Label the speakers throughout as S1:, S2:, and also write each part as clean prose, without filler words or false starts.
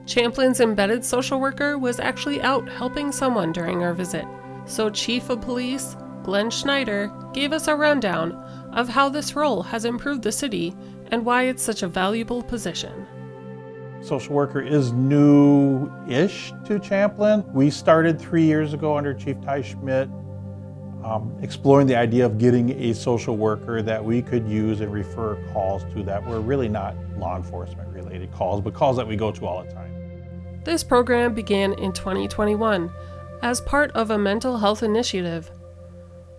S1: Champlin's embedded social worker was actually out helping someone during our visit, so Chief of Police Glen Schneider gave us a rundown of how this role has improved the city and why it's such a valuable position.
S2: Social worker is new-ish to Champlin. We started 3 years ago under Chief Ty Schmidt, exploring the idea of getting a social worker that we could use and refer calls to that were really not law enforcement related calls, but calls that we go to all the time.
S1: This program began in 2021 as part of a mental health initiative.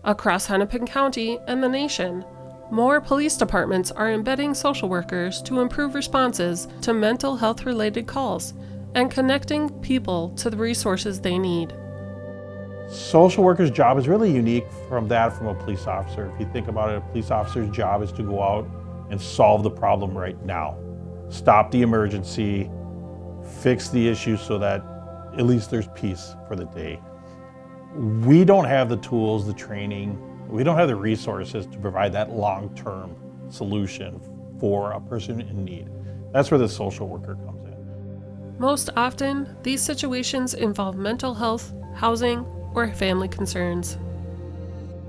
S1: Across Hennepin County and the nation, more police departments are embedding social workers to improve responses to mental health-related calls and connecting people to the resources they need.
S2: Social worker's job is really unique from a police officer. If you think about it, a police officer's job is to go out and solve the problem right now. Stop the emergency, fix the issue so that at least there's peace for the day. We don't have the tools, the training, we don't have the resources to provide that long-term solution for a person in need. That's where the social worker comes in.
S1: Most often, these situations involve mental health, housing, or family concerns.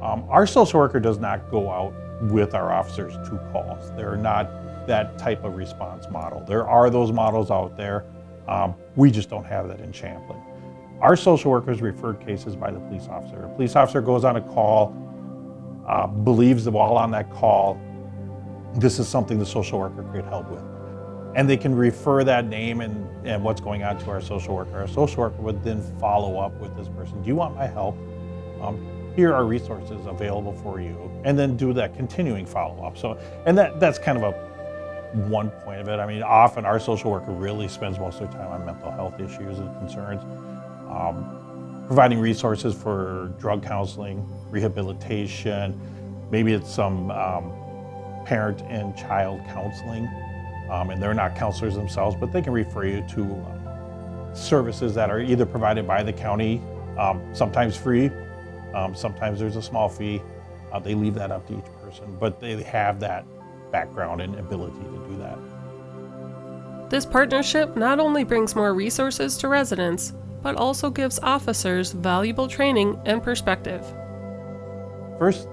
S2: Our social worker does not go out with our officers to calls. They're not that type of response model. There are those models out there. We just don't have that in Champlin. Our social workers referred cases by the police officer. A police officer goes on a call, believes that while on that call, this is something the social worker could help with. And they can refer that name and what's going on to our social worker. Our social worker would then follow up with this person. Do you want my help? Here are resources available for you. And then do that continuing follow-up. And that's kind of one point of it. I mean, often our social worker really spends most of their time on mental health issues and concerns. Providing resources for drug counseling, rehabilitation, maybe it's some parent and child counseling, and they're not counselors themselves, but they can refer you to services that are either provided by the county, sometimes free, sometimes there's a small fee. They leave that up to each person, but they have that background and ability to do that.
S1: This partnership not only brings more resources to residents, but also gives officers valuable training and perspective.
S2: First,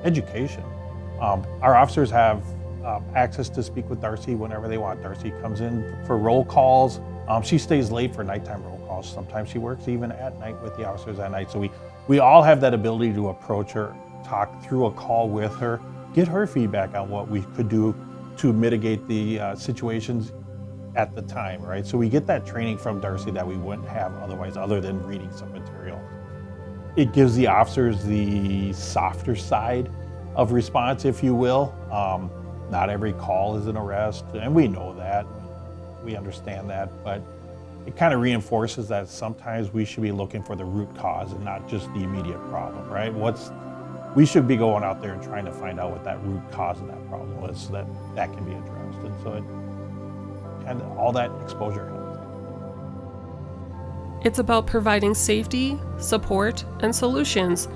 S2: education. Our officers have access to speak with Darcy whenever they want. Darcy comes in for roll calls. She stays late for nighttime roll calls. Sometimes she works even at night with the officers at night. So we all have that ability to approach her, talk through a call with her, get her feedback on what we could do to mitigate the situations at the time, right? So we get that training from Darcy that we wouldn't have otherwise, other than reading some material. It gives the officers the softer side of response, if you will. Not every call is an arrest, and we know that, we understand that, but it kind of reinforces that sometimes we should be looking for the root cause and not just the immediate problem, right? We should be going out there and trying to find out what that root cause of that problem is so that can be addressed. And so all that exposure helps.
S1: It's about providing safety, support, and solutions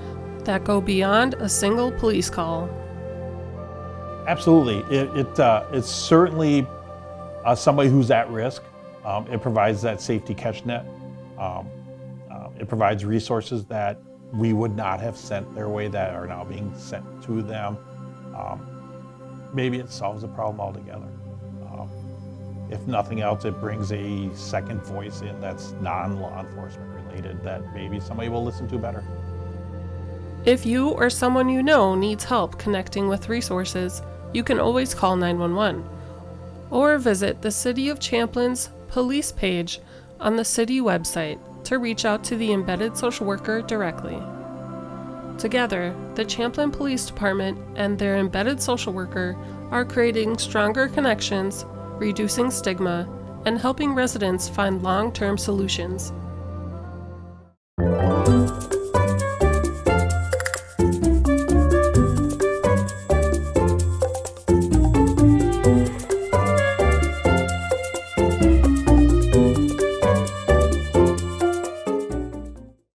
S1: that go beyond a single police call.
S2: Absolutely. It's certainly somebody who's at risk. It provides that safety catch net. It provides resources that we would not have sent their way that are now being sent to them. Maybe it solves the problem altogether. If nothing else, it brings a second voice in that's non-law enforcement related that maybe somebody will listen to better.
S1: If you or someone you know needs help connecting with resources, you can always call 911 or visit the City of Champlin's police page on the city website to reach out to the embedded social worker directly. Together, the Champlin Police Department and their embedded social worker are creating stronger connections, reducing stigma, and helping residents find long-term solutions.